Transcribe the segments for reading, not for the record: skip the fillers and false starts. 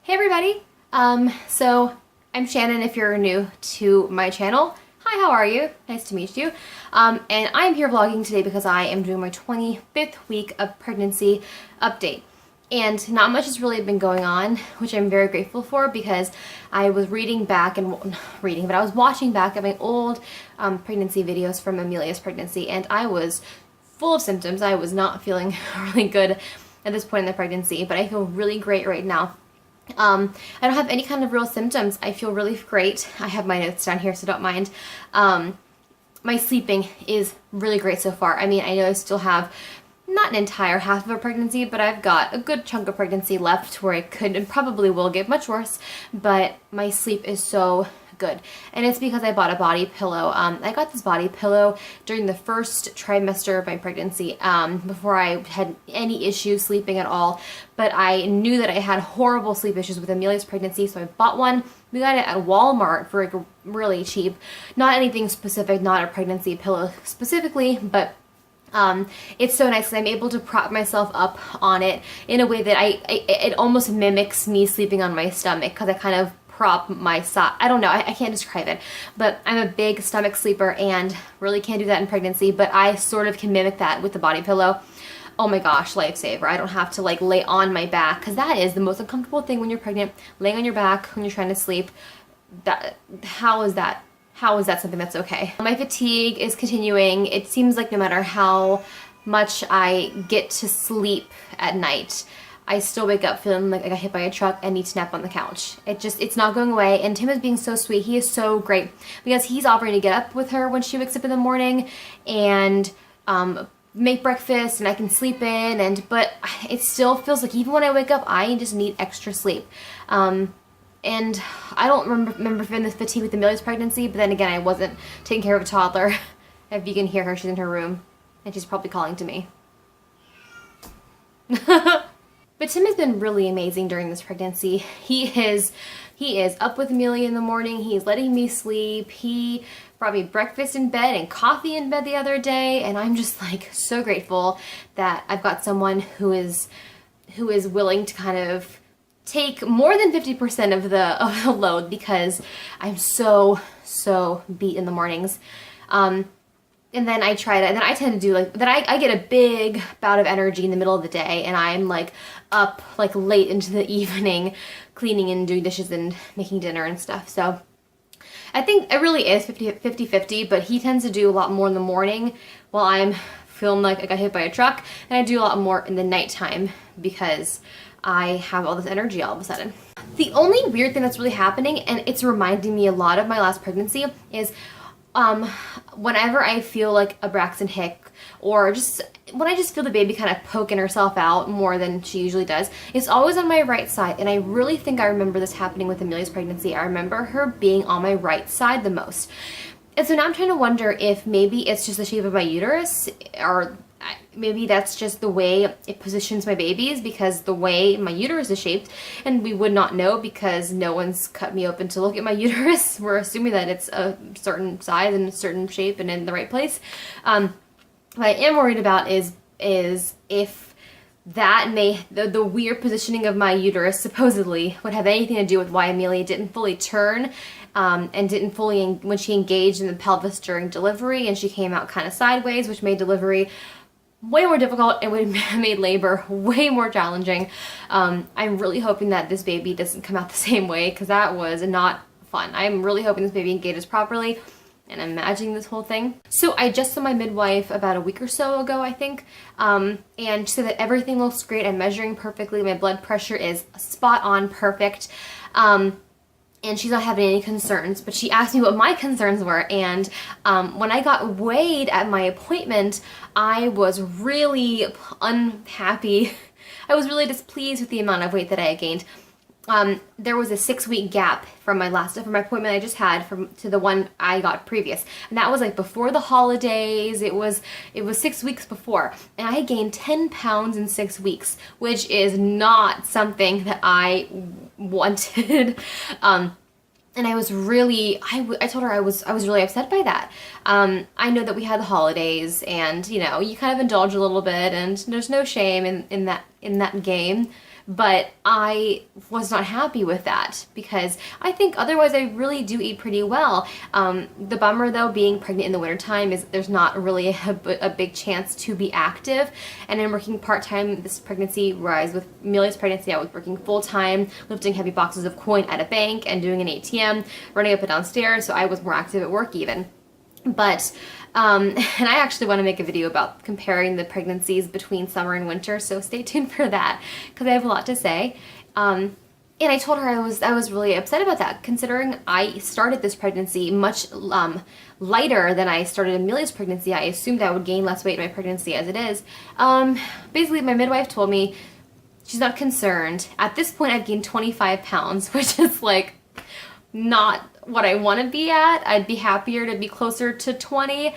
Hey everybody! So I'm Shannon if you're new to my channel. Hi, how are you? Nice to meet you. And I'm here vlogging today because I am doing my 25th week of pregnancy update. And not much has really been going on, which I'm very grateful for because I was reading back and, not reading, but I was watching back at my old pregnancy videos from Amelia's pregnancy, and I was full of symptoms. I was not feeling really good at this point in the pregnancy, but I feel really great right now. I don't have any kind of real symptoms. I feel really great. I have my notes down here, so don't mind. My sleeping is really great so far. I mean, I know I still have not an entire half of a pregnancy, but I've got a good chunk of pregnancy left where I could and probably will get much worse, but my sleep is so good. And it's because I bought a body pillow. I got this body pillow during the first trimester of my pregnancy, before I had any issues sleeping at all. But I knew that I had horrible sleep issues with Amelia's pregnancy, so I bought one. We got it at Walmart for like really cheap. Not anything specific, not a pregnancy pillow specifically, but it's so nice because I'm able to prop myself up on it in a way that it almost mimics me sleeping on my stomach, because I kind of prop my side. I don't know, I can't describe it, but I'm a big stomach sleeper and really can't do that in pregnancy, but I sort of can mimic that with the body pillow. Oh my gosh, lifesaver. I don't have to like lay on my back, because that is the most uncomfortable thing when you're pregnant, laying on your back when you're trying to sleep. How is that something that's okay? My fatigue is continuing. It seems like no matter how much I get to sleep at night, I still wake up feeling like I got hit by a truck and need to nap on the couch. It's not going away, and Tim is being so sweet. He is so great because he's offering to get up with her when she wakes up in the morning and make breakfast, and I can sleep in, but it still feels like even when I wake up, I just need extra sleep. And I don't remember feeling this fatigue with Amelia's pregnancy, but then again, I wasn't taking care of a toddler. If you can hear her, she's in her room, and she's probably calling to me. But Tim has been really amazing during this pregnancy. He is up with Amelia in the morning. He's letting me sleep. He brought me breakfast in bed and coffee in bed the other day, and I'm just like so grateful that I've got someone who is willing to kind of take more than 50% of the load, because I'm so beat in the mornings. And then I try to, and then I tend to do like, then I get a big bout of energy in the middle of the day, and I'm like up like late into the evening cleaning and doing dishes and making dinner and stuff. So I think it really is 50-50, but he tends to do a lot more in the morning while I'm feeling like I got hit by a truck, and I do a lot more in the nighttime because I have all this energy all of a sudden. The only weird thing that's really happening, and it's reminding me a lot of my last pregnancy, is whenever I feel like a Braxton Hick, or just when I just feel the baby kind of poking herself out more than she usually does, it's always on my right side. And I really think I remember this happening with Amelia's pregnancy. I remember her being on my right side the most. And so now I'm trying to wonder if maybe it's just the shape of my uterus, or maybe that's just the way it positions my babies, because the way my uterus is shaped, and we would not know because no one's cut me open to look at my uterus. We're assuming that it's a certain size and a certain shape and in the right place. What I am worried about is if that the weird positioning of my uterus supposedly would have anything to do with why Amelia didn't fully turn, and didn't fully, when she engaged in the pelvis during delivery, and she came out kind of sideways, which made delivery way more difficult and would have made labor way more challenging. I'm really hoping that this baby doesn't come out the same way, because that was not fun. I'm really hoping this baby engages properly, and I'm imagining this whole thing. So I just saw my midwife about a week or so ago, I think, and she said that everything looks great. I'm measuring perfectly. My blood pressure is spot on perfect. And she's not having any concerns, but she asked me what my concerns were, and when I got weighed at my appointment, I was really unhappy. I was really displeased with the amount of weight that I had gained. There was a 6-week gap from my appointment I just had to the one I got previous, and that was like before the holidays. It was 6 weeks before, and I had gained 10 pounds in 6 weeks, which is not something that I wanted. And I was really, I told her I was really upset by that. I know that we had the holidays, and you know, you kind of indulge a little bit, and there's no shame in that game. but I was not happy with that because I think otherwise I really do eat pretty well. The bummer though, being pregnant in the wintertime, is there's not really a big chance to be active, and I'm working part-time this pregnancy, whereas with Amelia's pregnancy I was working full-time, lifting heavy boxes of coin at a bank and doing an ATM, running up and downstairs, so I was more active at work even. But, and I actually want to make a video about comparing the pregnancies between summer and winter, so stay tuned for that, because I have a lot to say. And I told her I was really upset about that, considering I started this pregnancy much lighter than I started Amelia's pregnancy. I assumed I would gain less weight in my pregnancy as it is. Basically, my midwife told me she's not concerned. At this point, I've gained 25 pounds, which is like not what I want to be at. I'd be happier to be closer to 20.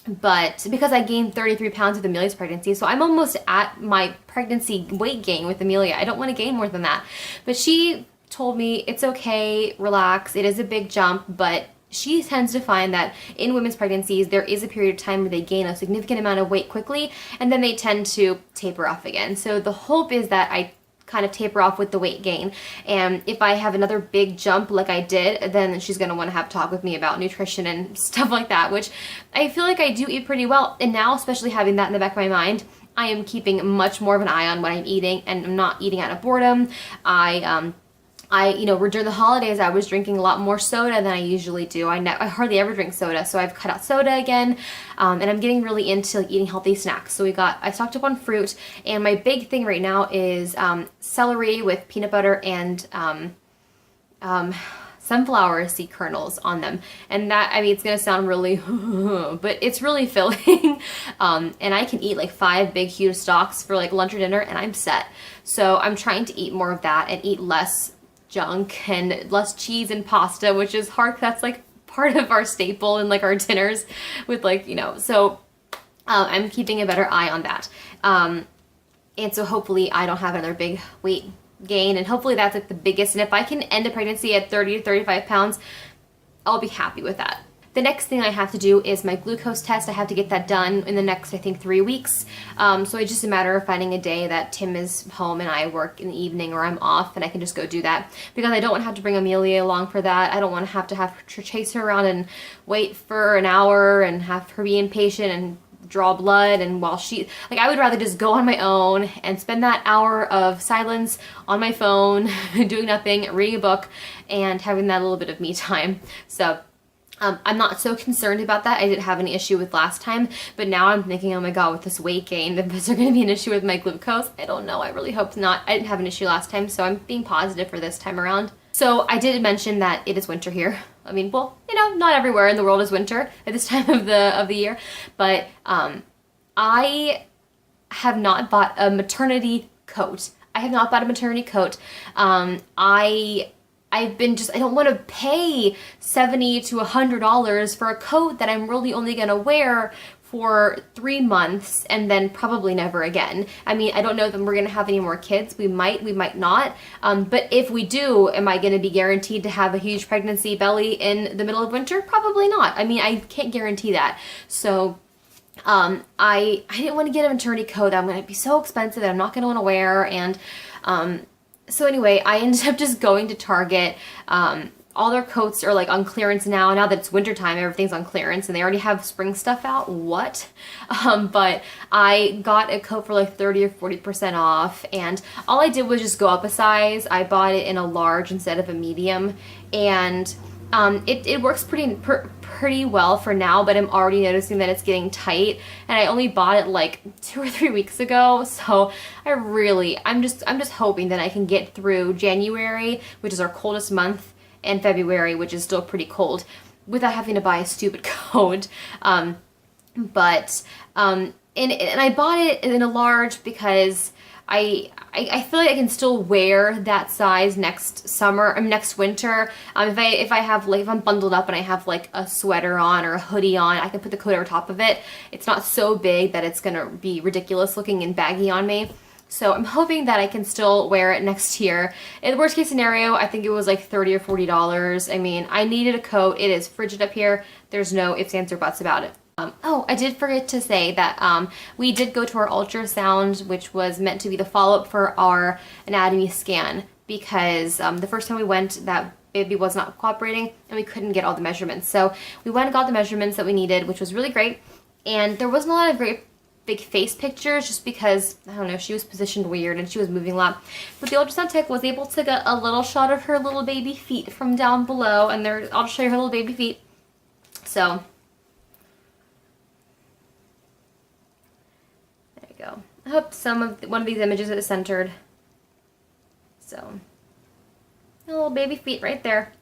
But because I gained 33 pounds with Amelia's pregnancy, so I'm almost at my pregnancy weight gain with Amelia. I don't want to gain more than that. But she told me it's okay, relax, it is a big jump, but she tends to find that in women's pregnancies, there is a period of time where they gain a significant amount of weight quickly, and then they tend to taper off again. So the hope is that I kind of taper off with the weight gain, and if I have another big jump like I did, then she's going to want to have a talk with me about nutrition and stuff like that, which I feel like I do eat pretty well, and now especially having that in the back of my mind, I am keeping much more of an eye on what I'm eating, and I'm not eating out of boredom. You know, during the holidays, I was drinking a lot more soda than I usually do. I hardly ever drink soda, so I've cut out soda again, and I'm getting really into eating healthy snacks. So I stocked up on fruit, and my big thing right now is celery with peanut butter and sunflower seed kernels on them. And that, I mean, it's gonna sound really, but it's really filling. And I can eat like 5 big huge stalks for like lunch or dinner, and I'm set. So I'm trying to eat more of that and eat less junk and less cheese and pasta, which is hard. That's like part of our staple in like our dinners with like, you know, so I'm keeping a better eye on that. And so hopefully I don't have another big weight gain, and hopefully that's like the biggest. And if I can end a pregnancy at 30 to 35 pounds, I'll be happy with that. The next thing I have to do is my glucose test. I have to get that done in the next, I think, 3 weeks. So it's just a matter of finding a day that Tim is home and I work in the evening, or I'm off, and I can just go do that. Because I don't want to have to bring Amelia along for that. I don't want to have to chase her around and wait for an hour and have her be impatient and draw blood, and while she, like, I would rather just go on my own and spend that hour of silence on my phone, doing nothing, reading a book, and having that little bit of me time. So I'm not so concerned about that. I didn't have any issue with last time, but now I'm thinking, oh my god, with this weight gain, is there going to be an issue with my glucose? I don't know. I really hope not. I didn't have an issue last time, so I'm being positive for this time around. So I did mention that it is winter here. I mean, well, you know, not everywhere in the world is winter at this time of the year, but I have not bought a maternity coat. I have not bought a maternity coat. I don't want to pay $70 to $100 for a coat that I'm really only going to wear for 3 months and then probably never again. I mean, I don't know that we're going to have any more kids. We might not. But if we do, am I going to be guaranteed to have a huge pregnancy belly in the middle of winter? Probably not. I mean, I can't guarantee that. So I didn't want to get a maternity coat that I'm going to be so expensive that I'm not going to want to wear. And so anyway, I ended up just going to Target. All their coats are like on clearance now. Now that it's wintertime, everything's on clearance, and they already have spring stuff out. What? But I got a coat for like 30 or 40% off, and all I did was just go up a size. I bought it in a large instead of a medium, and it works pretty well for now, but I'm already noticing that it's getting tight, and I only bought it like 2 or 3 weeks ago, so I'm just hoping that I can get through January, which is our coldest month, and February, which is still pretty cold, without having to buy a stupid coat. And I bought it in a large because I feel like I can still wear that size next winter. If I'm bundled up and I have like a sweater on or a hoodie on, I can put the coat over top of it. It's not so big that it's gonna be ridiculous looking and baggy on me. So I'm hoping that I can still wear it next year. In the worst case scenario, I think it was like $30 or $40. I mean, I needed a coat. It is frigid up here. There's no ifs, ands, or buts about it. Oh, I did forget to say that we did go to our ultrasound, which was meant to be the follow-up for our anatomy scan, because the first time we went, that baby was not cooperating and we couldn't get all the measurements. So we went and got the measurements that we needed, which was really great. And there wasn't a lot of great big face pictures just because, I don't know, she was positioned weird and she was moving a lot. But the ultrasound tech was able to get a little shot of her little baby feet from down below, and there, I'll show you her little baby feet. So there you go. I hope one of these images is centered. So little baby feet right there.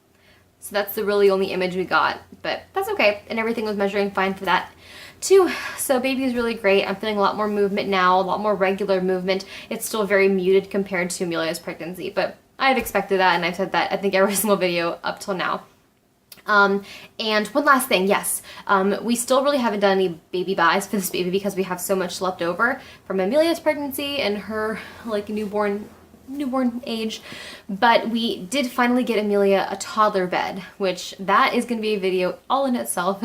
So that's the really only image we got, but that's okay. And everything was measuring fine for that too. So baby is really great. I'm feeling a lot more movement now, a lot more regular movement. It's still very muted compared to Amelia's pregnancy, but I have expected that, and I've said that I think every single video up till now. And one last thing, yes, we still really haven't done any baby buys for this baby because we have so much left over from Amelia's pregnancy and her like newborn age, but we did finally get Amelia a toddler bed, which that is going to be a video all in itself.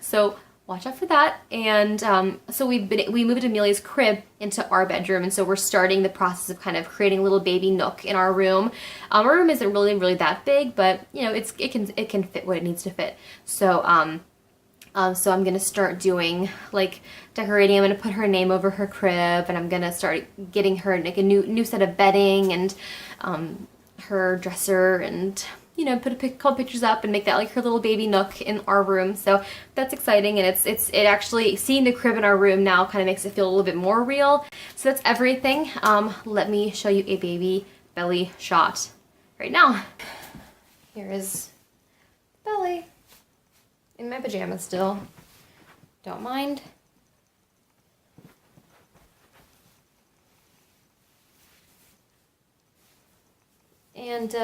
So watch out for that. And so we moved Amelia's crib into our bedroom, and so we're starting the process of kind of creating a little baby nook in our room. Our room isn't really that big, but you know, it can fit what it needs to fit. So so I'm gonna start doing like decorating. I'm gonna put her name over her crib, and I'm gonna start getting her like a new set of bedding and her dresser, and you know, put a couple pictures up and make that like her little baby nook in our room. So that's exciting, and it actually, seeing the crib in our room now kind of makes it feel a little bit more real. So that's everything. Let me show you a baby belly shot right now. Here is belly. In my pajamas still. Don't mind. And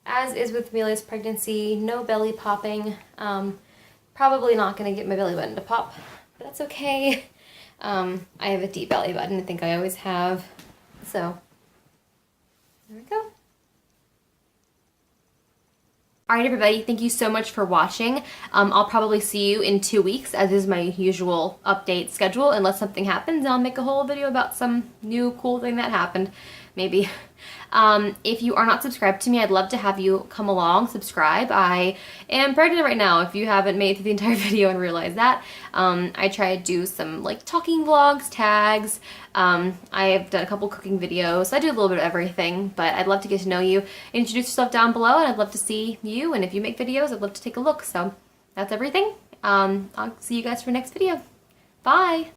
as is with Amelia's pregnancy, no belly popping. Probably not going to get my belly button to pop, but that's okay. I have a deep belly button, I think I always have. So, there we go. Alright everybody, thank you so much for watching. I'll probably see you in 2 weeks, as is my usual update schedule, unless something happens. I'll make a whole video about some new cool thing that happened, maybe. If you are not subscribed to me, I'd love to have you come along, subscribe. I am pregnant right now, if you haven't made it through the entire video and realized that. I try to do some like talking vlogs, tags. I have done a couple cooking videos. I do a little bit of everything, but I'd love to get to know you. Introduce yourself down below, and I'd love to see you, and if you make videos, I'd love to take a look. So that's everything. I'll see you guys for next video. Bye!